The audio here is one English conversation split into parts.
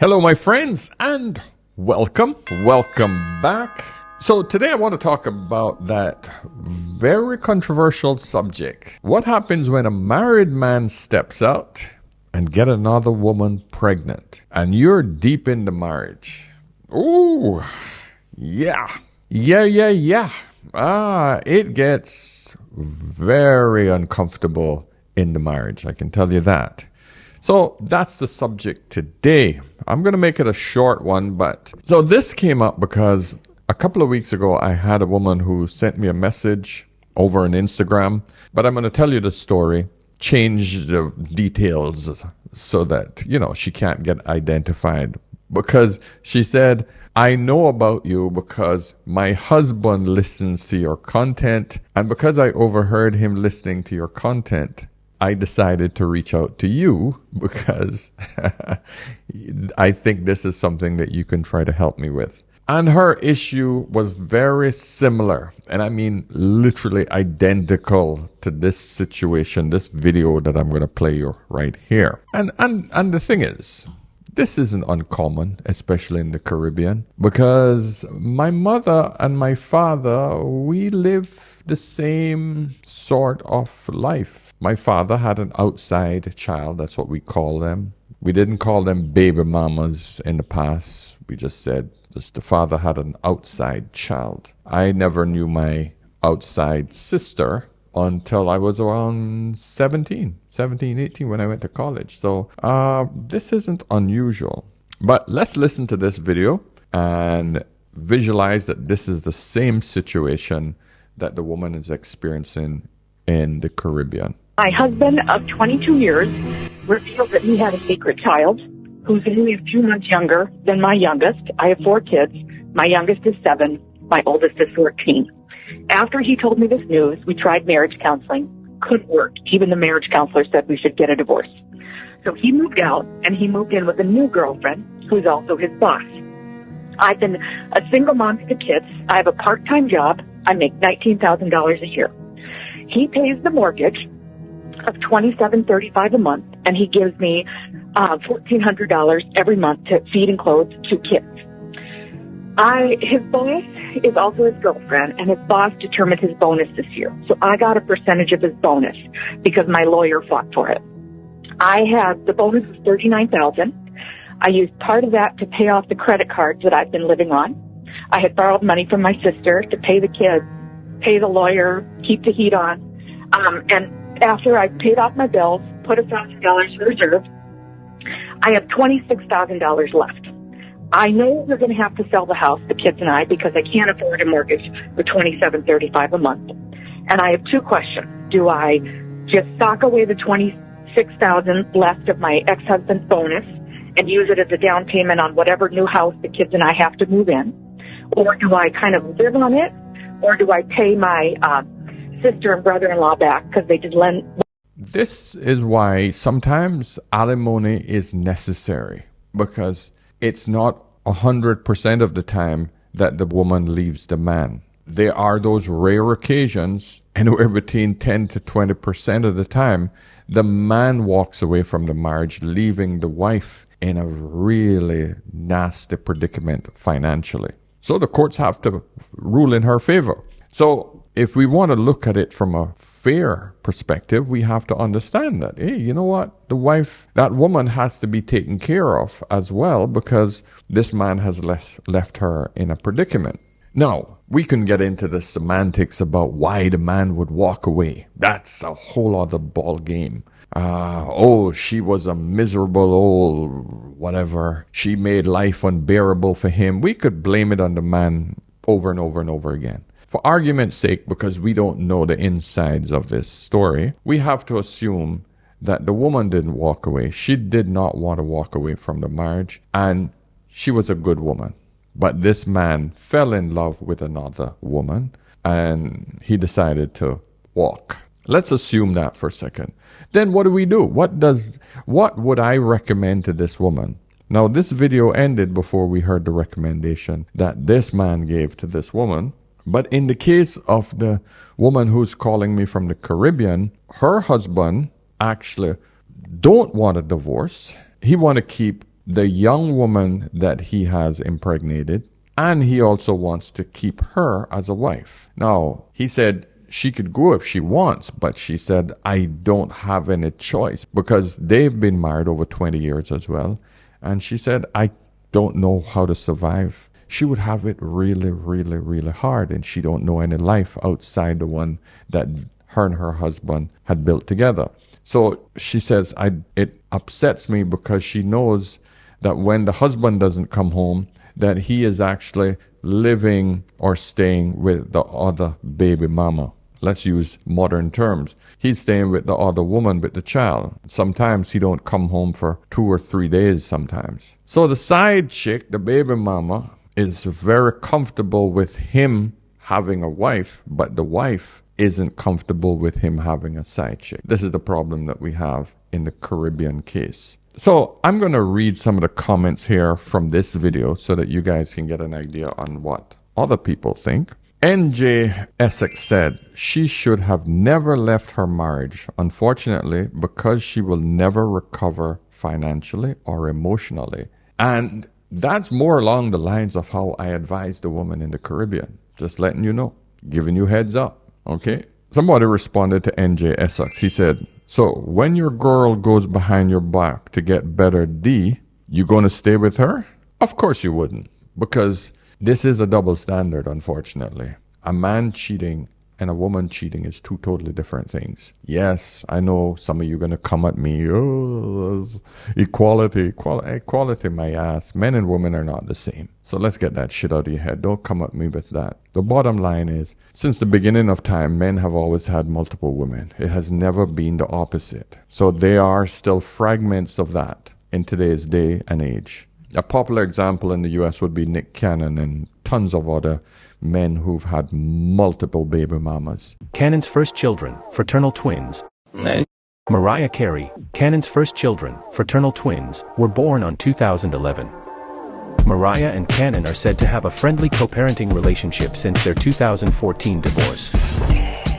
Hello, my friends, and welcome back. So today I want to talk about that very controversial subject. What happens when a married man steps out and get another woman pregnant and you're deep in the marriage? Ooh, yeah. It gets very uncomfortable in the marriage, I can tell you that. So that's the subject today. I'm going to make it a short one, so this came up because a couple of weeks ago I had a woman who sent me a message over on Instagram, but I'm going to tell you the story, change the details so that, she can't get identified, because she said, I know about you because my husband listens to your content, and because I overheard him listening to your content, I decided to reach out to you because I think this is something that you can try to help me with. And her issue was very similar, and I mean literally identical to this situation, this video that I'm going to play you right here. And the thing is, this isn't uncommon, especially in the Caribbean, because my mother and my father, we live the same sort of life. My father had an outside child, that's what we call them. We didn't call them baby mamas in the past. We just said the father had an outside child. I never knew my outside sister until I was around 17, 18 when I went to college. So this isn't unusual. But let's listen to this video and visualize that this is the same situation that the woman is experiencing in the Caribbean. My husband of 22 years revealed that he had a secret child who's only a few months younger than my youngest. I have 4 kids. My youngest is 7. My oldest is 14. After he told me this news, we tried marriage counseling. Couldn't work. Even the marriage counselor said we should get a divorce. So he moved out, and he moved in with a new girlfriend, who's also his boss. I've been a single mom to the kids. I have a part-time job. I make $19,000 a year. He pays the mortgage of $27.35 a month, and he gives me $1,400 every month to feed and clothe 2 kids. His boss is also his girlfriend, and his boss determined his bonus this year. So I got a percentage of his bonus because my lawyer fought for it. The bonus was $39,000. I used part of that to pay off the credit cards that I've been living on. I had borrowed money from my sister to pay the kids, pay the lawyer, keep the heat on. And after I paid off my bills, put $1,000 in reserve, I have $26,000 left. I know we're going to have to sell the house, the kids and I, because I can't afford a mortgage for $27.35 a month. And I have 2 questions. Do I just sock away the $26,000 left of my ex-husband's bonus and use it as a down payment on whatever new house the kids and I have to move in? Or do I kind of live on it? Or do I pay my sister and brother-in-law back because they did lend? This is why sometimes alimony is necessary, because it's not 100% of the time that the woman leaves the man. There are those rare occasions, anywhere between 10 to 20% of the time, the man walks away from the marriage, leaving the wife in a really nasty predicament financially. So the courts have to rule in her favor. So if we want to look at it from a fair perspective, we have to understand that, hey, you know what? That woman has to be taken care of as well, because this man has left her in a predicament. Now, we can get into the semantics about why the man would walk away. That's a whole other ball game. She was a miserable old whatever. She made life unbearable for him. We could blame it on the man over and over and over again. For argument's sake, because we don't know the insides of this story, we have to assume that the woman didn't walk away. She did not want to walk away from the marriage, and she was a good woman. But this man fell in love with another woman, and he decided to walk. Let's assume that for a second. Then what do we do? What would I recommend to this woman? Now, this video ended before we heard the recommendation that this man gave to this woman. But in the case of the woman who's calling me from the Caribbean, her husband actually don't want a divorce. He want to keep the young woman that he has impregnated, and he also wants to keep her as a wife. Now, he said she could go if she wants, but she said, I don't have any choice, because they've been married over 20 years as well. And she said, I don't know how to survive. She would have it really, really, really hard, and she don't know any life outside the one that her and her husband had built together. So she says, it upsets me because she knows that when the husband doesn't come home, that he is actually living or staying with the other baby mama. Let's use modern terms. He's staying with the other woman with the child. Sometimes he don't come home for 2 or 3 days sometimes. So the side chick, the baby mama, is very comfortable with him having a wife, but the wife isn't comfortable with him having a side chick. This is the problem that we have in the Caribbean case. So I'm going to read some of the comments here from this video so that you guys can get an idea on what other people think. NJ Essex said, she should have never left her marriage, unfortunately, because she will never recover financially or emotionally. And that's more along the lines of how I advised the woman in the Caribbean. Just letting you know, giving you heads up, okay? Somebody responded to NJ Essex. He said, so when your girl goes behind your back to get better D, you going to stay with her? Of course you wouldn't, because this is a double standard, unfortunately. A man cheating and a woman cheating is two totally different things. Yes, I know some of you are going to come at me. Oh, equality, my ass. Men and women are not the same. So let's get that shit out of your head. Don't come at me with that. The bottom line is, since the beginning of time, men have always had multiple women. It has never been the opposite. So there are still fragments of that in today's day and age. A popular example in the U.S. would be Nick Cannon and tons of other men who've had multiple baby mamas. Cannon's first children, fraternal twins. Mariah Carey, Cannon's first children, fraternal twins, were born on 2011. Mariah and Cannon are said to have a friendly co-parenting relationship since their 2014 divorce.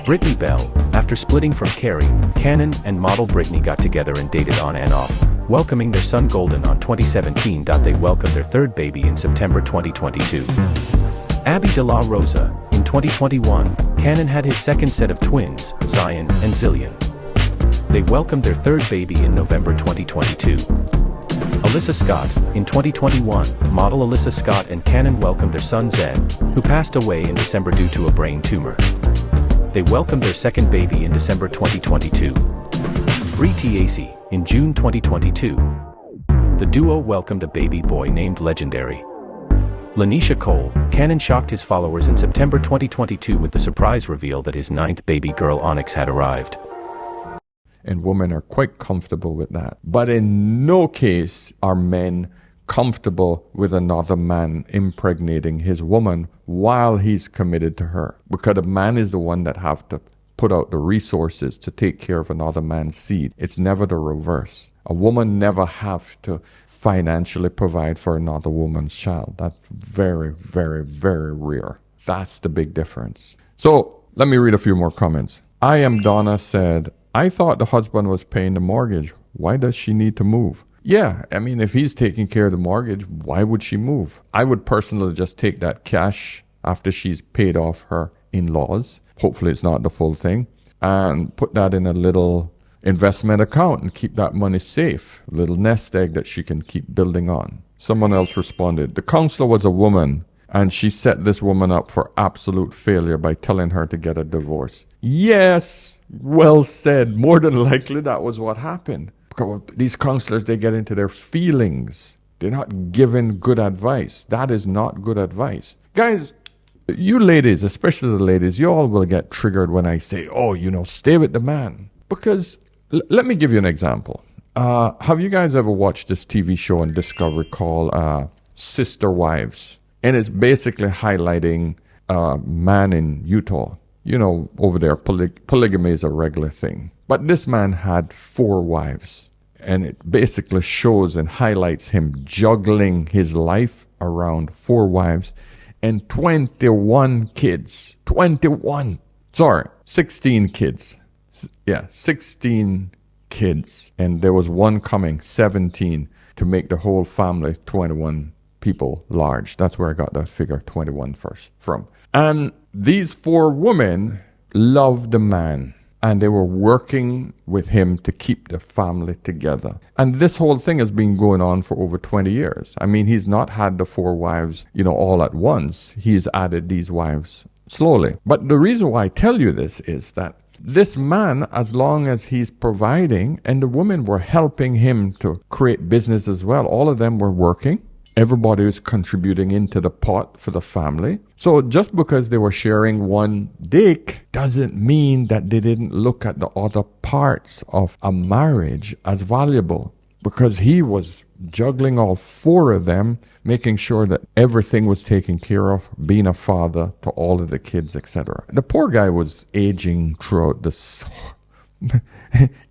Brittany Bell, after splitting from Carey, Cannon and model Brittany got together and dated on and off, welcoming their son Golden on 2017. They welcomed their third baby in September 2022. Abby De La Rosa, in 2021, Cannon had his second set of twins, Zion and Zillion. They welcomed their third baby in November 2022. Alyssa Scott, in 2021, model Alyssa Scott and Cannon welcomed their son Zed, who passed away in December due to a brain tumor. They welcomed their second baby in December 2022. Bree Tacy, in June 2022. The duo welcomed a baby boy named Legendary. Lanisha Cole, Cannon shocked his followers in September 2022 with the surprise reveal that his ninth baby girl Onyx had arrived. And women are quite comfortable with that. But in no case are men comfortable with another man impregnating his woman while he's committed to her. Because a man is the one that have to put out the resources to take care of another man's seed. It's never the reverse. A woman never have to financially provide for another woman's child. That's very, very, very rare. That's the big difference. So let me read a few more comments. I Am Donna said, I thought the husband was paying the mortgage. Why does she need to move? Yeah, I mean, if he's taking care of the mortgage, why would she move? I would personally just take that cash after she's paid off her in-laws. Hopefully it's not the full thing. And put that in a little investment account and keep that money safe. A little nest egg that she can keep building on. Someone else responded, the counselor was a woman and she set this woman up for absolute failure by telling her to get a divorce. Yes, well said. More than likely that was what happened. Because these counselors, they get into their feelings. They're not giving good advice. That is not good advice. Guys, you ladies, especially the ladies, you all will get triggered when I say, oh, stay with the man. Because let me give you an example. Have you guys ever watched this TV show on Discovery called Sister Wives? And it's basically highlighting a man in Utah. Over there, polygamy is a regular thing. But this man had 4 wives. And it basically shows and highlights him juggling his life around 4 wives and 21 kids. 16 kids. Yeah, 16 kids. And there was one coming, 17. to make the whole family 21 people large. That's where I got the figure 21 first from. And these 4 women loved the man, and they were working with him to keep the family together. And this whole thing has been going on for over 20 years. I mean, he's not had the 4 wives, all at once. He's added these wives slowly. But the reason why I tell you this is that this man, as long as he's providing, and the women were helping him to create business as well, all of them were working. Everybody was contributing into the pot for the family. So just because they were sharing one dick doesn't mean that they didn't look at the other parts of a marriage as valuable, because he was juggling all 4 of them, making sure that everything was taken care of, being a father to all of the kids, etc. The poor guy was aging throughout this.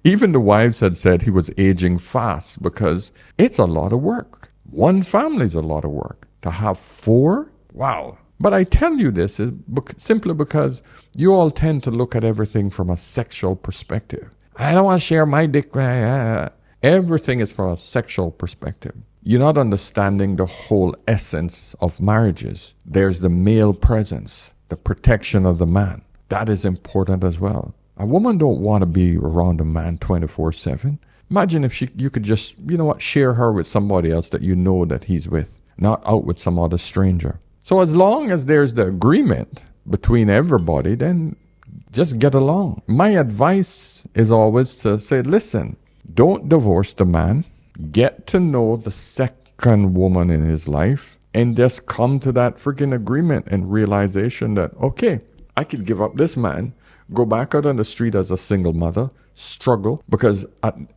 Even the wives had said he was aging fast, because it's a lot of work. One family is a lot of work. To have 4? Wow. But I tell you this is simply because you all tend to look at everything from a sexual perspective. I don't want to share my dick. Everything is from a sexual perspective. You're not understanding the whole essence of marriages. There's the male presence, the protection of the man. That is important as well. A woman don't want to be around a man 24/7. Imagine if you could just, share her with somebody else that you know that he's with, not out with some other stranger. So as long as there's the agreement between everybody, then just get along. My advice is always to say, listen, don't divorce the man. Get to know the second woman in his life and just come to that freaking agreement and realization that, okay, I could give up this man, go back out on the street as a single mother, struggle, because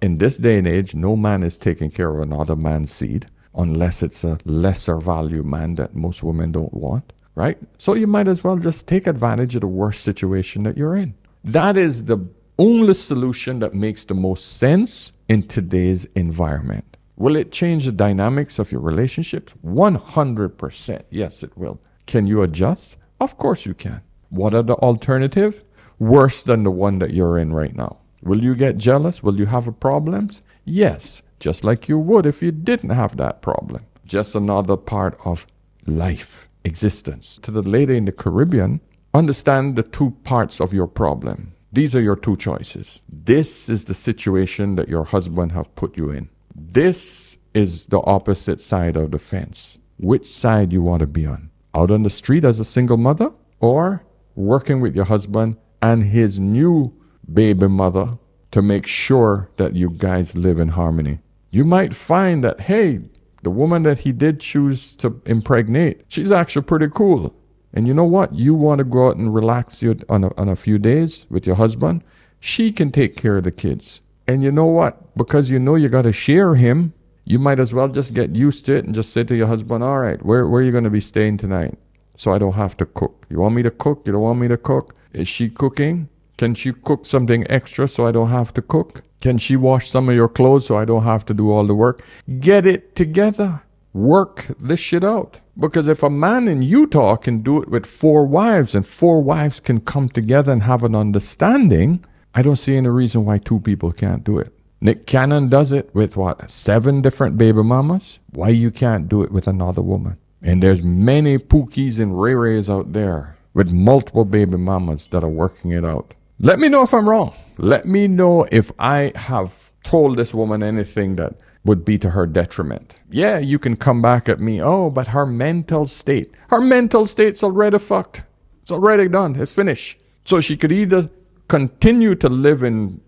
in this day and age, no man is taking care of another man's seed unless it's a lesser value man that most women don't want, right? So you might as well just take advantage of the worst situation that you're in. That is the only solution that makes the most sense in today's environment. Will it change the dynamics of your relationships? 100%. Yes, it will. Can you adjust? Of course you can. What are the alternatives? Worse than the one that you're in right now. Will you get jealous? Will you have problems? Yes, just like you would if you didn't have that problem. Just another part of life, existence. To the lady in the Caribbean, understand the 2 parts of your problem. These are your 2 choices. This is the situation that your husband have put you in. This is the opposite side of the fence. Which side you want to be on? Out on the street as a single mother, or working with your husband and his new baby mother to make sure that you guys live in harmony? You might find that, hey, the woman that he did choose to impregnate, she's actually pretty cool. And you know what? You want to go out and relax on a few days with your husband, she can take care of the kids. And you know what? Because you know you got to share him, you might as well just get used to it and just say to your husband, all right, where are you going to be staying tonight? So I don't have to cook. You want me to cook? You don't want me to cook? Is she cooking? Can she cook something extra so I don't have to cook? Can she wash some of your clothes so I don't have to do all the work? Get it together. Work this shit out. Because if a man in Utah can do it with 4 wives and 4 wives can come together and have an understanding, I don't see any reason why 2 people can't do it. Nick Cannon does it with 7 different baby mamas? Why you can't do it with another woman? And there's many Pookies and Ray Rays out there with multiple baby mamas that are working it out. Let me know if I'm wrong. Let me know if I have told this woman anything that would be to her detriment. Yeah, you can come back at me. Oh, but her mental state's already fucked. It's already done. It's finished. So she could either continue to live in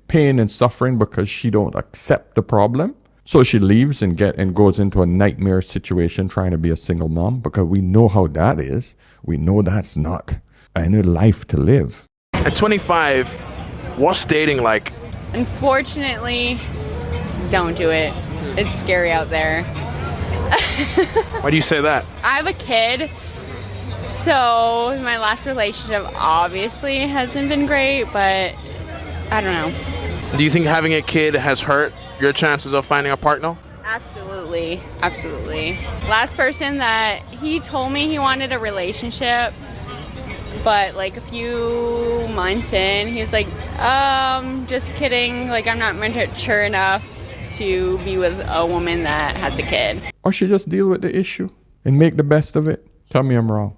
pain and suffering because she don't accept the problem. So she leaves and goes into a nightmare situation trying to be a single mom, because we know how that is. We know that's not any life to live. At 25, what's dating like? Unfortunately, don't do it. It's scary out there. Why do you say that? I have a kid, so my last relationship obviously hasn't been great, but I don't know. Do you think having a kid has hurt your chances of finding a partner? Absolutely. Last person that he told me he wanted a relationship, but like a few months in, he was like, just kidding, like I'm not mature enough to be with a woman that has a kid. Or should just deal with the issue and make the best of it. Tell me I'm wrong.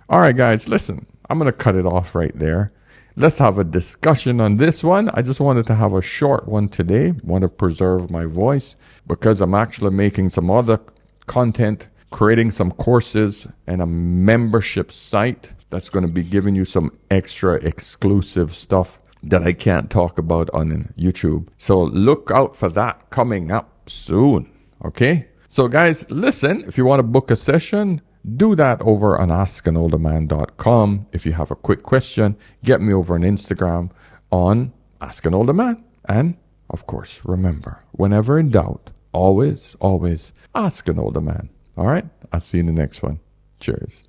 All right, guys, listen, I'm going to cut it off right there. Let's have a discussion on this one. I just wanted to have a short one today. Want to preserve my voice because I'm actually making some other content, creating some courses and a membership site that's going to be giving you some extra exclusive stuff that I can't talk about on YouTube. So look out for that coming up soon. Okay? So guys, listen, if you want to book a session, do that over on askanolderman.com. If you have a quick question, get me over on Instagram on Ask an Older Man. And of course, remember, whenever in doubt, always ask an older man. All right? I'll see you in the next one. Cheers.